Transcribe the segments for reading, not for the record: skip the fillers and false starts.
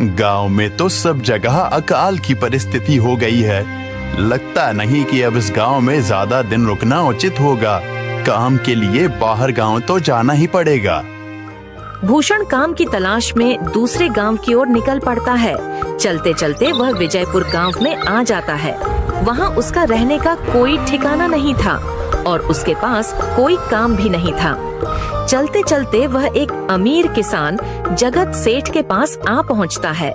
गांव में तो सब जगह अकाल की परिस्थिति हो गई है। लगता नहीं कि अब इस गांव में ज्यादा दिन रुकना उचित होगा। काम के लिए बाहर गांव तो जाना ही पड़ेगा। भूषण काम की तलाश में दूसरे गांव की ओर निकल पड़ता है। चलते चलते वह विजयपुर गांव में आ जाता है। वहां उसका रहने का कोई ठिकाना नहीं था और उसके पास कोई काम भी नहीं था। चलते चलते वह एक अमीर किसान जगत सेठ के पास आ पहुंचता है।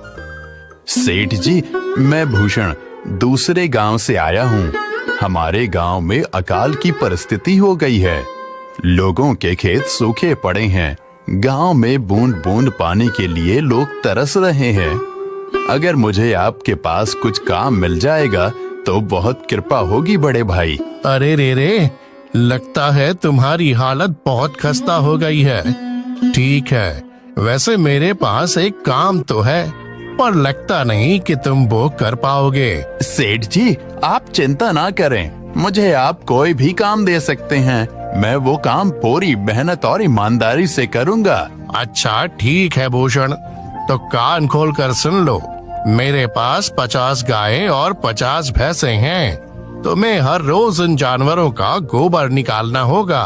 सेठ जी, मैं भूषण दूसरे गांव से आया हूँ। हमारे गांव में अकाल की परिस्थिति हो गई है। लोगों के खेत सूखे पड़े हैं। गांव में बूंद बूंद पानी के लिए लोग तरस रहे हैं। अगर मुझे आपके पास कुछ काम मिल जाएगा तो बहुत कृपा होगी बड़े भाई। अरे रे, लगता है तुम्हारी हालत बहुत खस्ता हो गई है। ठीक है, वैसे मेरे पास एक काम तो है, पर लगता नहीं कि तुम वो कर पाओगे। सेठ जी, आप चिंता ना करें। मुझे आप कोई भी काम दे सकते हैं। मैं वो काम पूरी मेहनत और ईमानदारी से करूंगा। अच्छा ठीक है भूषण, तो कान खोल कर सुन लो। मेरे पास 50 गायें और 50 भैंसें हैं। तुम्हें हर रोज उन जानवरों का गोबर निकालना होगा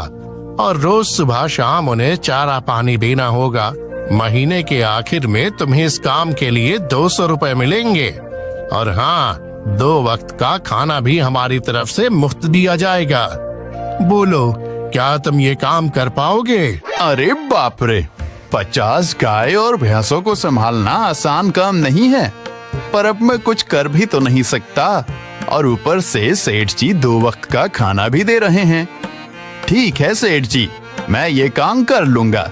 और रोज सुबह शाम उन्हें चारा पानी देना होगा। महीने के आखिर में तुम्हें इस काम के लिए 200 रुपए मिलेंगे। और हाँ, 2 वक्त का खाना भी हमारी तरफ से मुफ्त दिया जाएगा। बोलो, क्या तुम ये काम कर पाओगे? अरे बाप रे, 50 गाय और भैंसों को संभालना आसान काम नहीं है। पर अब मैं कुछ कर भी तो नहीं सकता, और ऊपर से सेठ जी 2 वक्त का खाना भी दे रहे हैं। ठीक है सेठ जी, मैं ये काम कर लूंगा,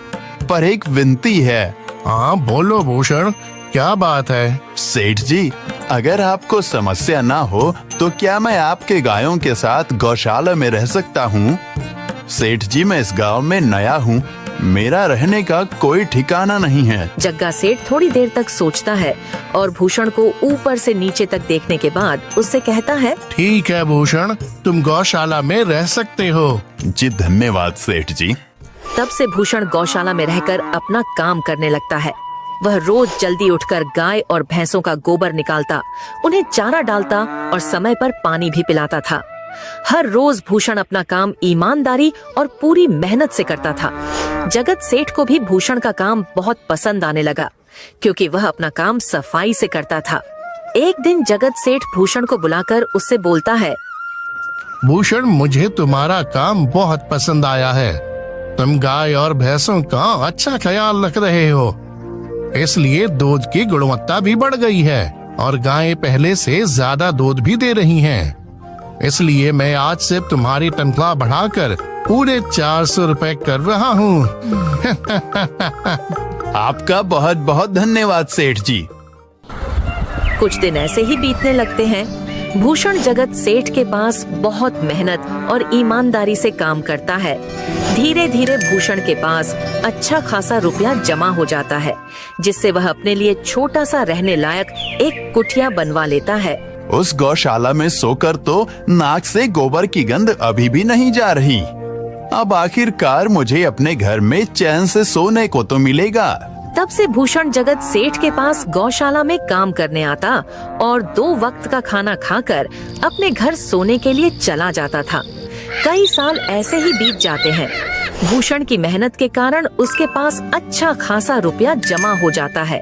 पर एक विनती है। हाँ बोलो भूषण, क्या बात है? सेठ जी, अगर आपको समस्या ना हो तो क्या मैं आपके गायों के साथ गौशाला में रह सकता हूँ? सेठ जी, मैं इस गांव में नया हूँ। मेरा रहने का कोई ठिकाना नहीं है। जग्गा सेठ थोड़ी देर तक सोचता है और भूषण को ऊपर से नीचे तक देखने के बाद उससे कहता है, ठीक है भूषण, तुम गौशाला में रह सकते हो। जी धन्यवाद सेठ जी। तब से भूषण गौशाला में रहकर अपना काम करने लगता है। वह रोज जल्दी उठकर गाय और भैंसों का गोबर निकालता, उन्हें चारा डालता और समय पर पानी भी पिलाता था। हर रोज भूषण अपना काम ईमानदारी और पूरी मेहनत से करता था। जगत सेठ को भी भूषण का काम बहुत पसंद आने लगा, क्योंकि वह अपना काम सफाई से करता था। एक दिन जगत सेठ भूषण को बुलाकर उससे बोलता है, भूषण, मुझे तुम्हारा काम बहुत पसंद आया है। तुम गाय और भैंसों का अच्छा ख्याल रख रहे हो, इसलिए दूध की गुणवत्ता भी बढ़ गई है और गायें पहले से ज्यादा दूध भी दे रही हैं। इसलिए मैं आज से तुम्हारी तनख्वाह बढ़ाकर पूरे 400 रुपए कर रहा हूँ। आपका बहुत बहुत धन्यवाद सेठ जी। कुछ दिन ऐसे ही बीतने लगते हैं। भूषण जगत सेठ के पास बहुत मेहनत और ईमानदारी से काम करता है। धीरे धीरे भूषण के पास अच्छा खासा रुपया जमा हो जाता है, जिससे वह अपने लिए छोटा सा रहने लायक एक कुटिया बनवा लेता है। उस गौशाला में सोकर तो नाक से गोबर की गंध अभी भी नहीं जा रही। अब आखिरकार मुझे अपने घर में चैन से सोने को तो मिलेगा। तब से भूषण जगत सेठ के पास गौशाला में काम करने आता और 2 वक्त का खाना खाकर अपने घर सोने के लिए चला जाता था। कई साल ऐसे ही बीत जाते हैं। भूषण की मेहनत के कारण उसके पास अच्छा खासा रुपया जमा हो जाता है।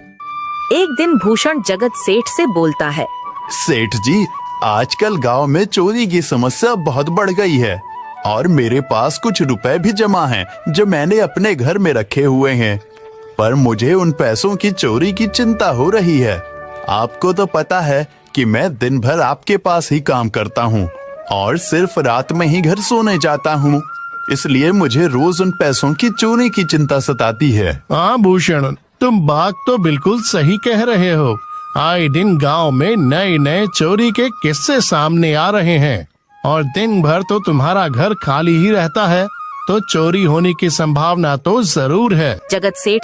एक दिन भूषण जगत सेठ से बोलता है, सेठ जी, आजकल गांव में चोरी की समस्या बहुत बढ़ गई है और मेरे पास कुछ रुपए भी जमा हैं जो मैंने अपने घर में रखे हुए हैं, पर मुझे उन पैसों की चोरी की चिंता हो रही है। आपको तो पता है कि मैं दिन भर आपके पास ही काम करता हूँ और सिर्फ रात में ही घर सोने जाता हूँ, इसलिए मुझे रोज उन पैसों की चोरी की चिंता सताती है। हाँ भूषण, तुम बात तो बिल्कुल सही कह रहे हो। आए दिन गांव में नए नए चोरी के किस्से सामने आ रहे हैं और दिन भर तो तुम्हारा घर खाली ही रहता है, तो चोरी होने की संभावना तो जरूर है। जगत सेठ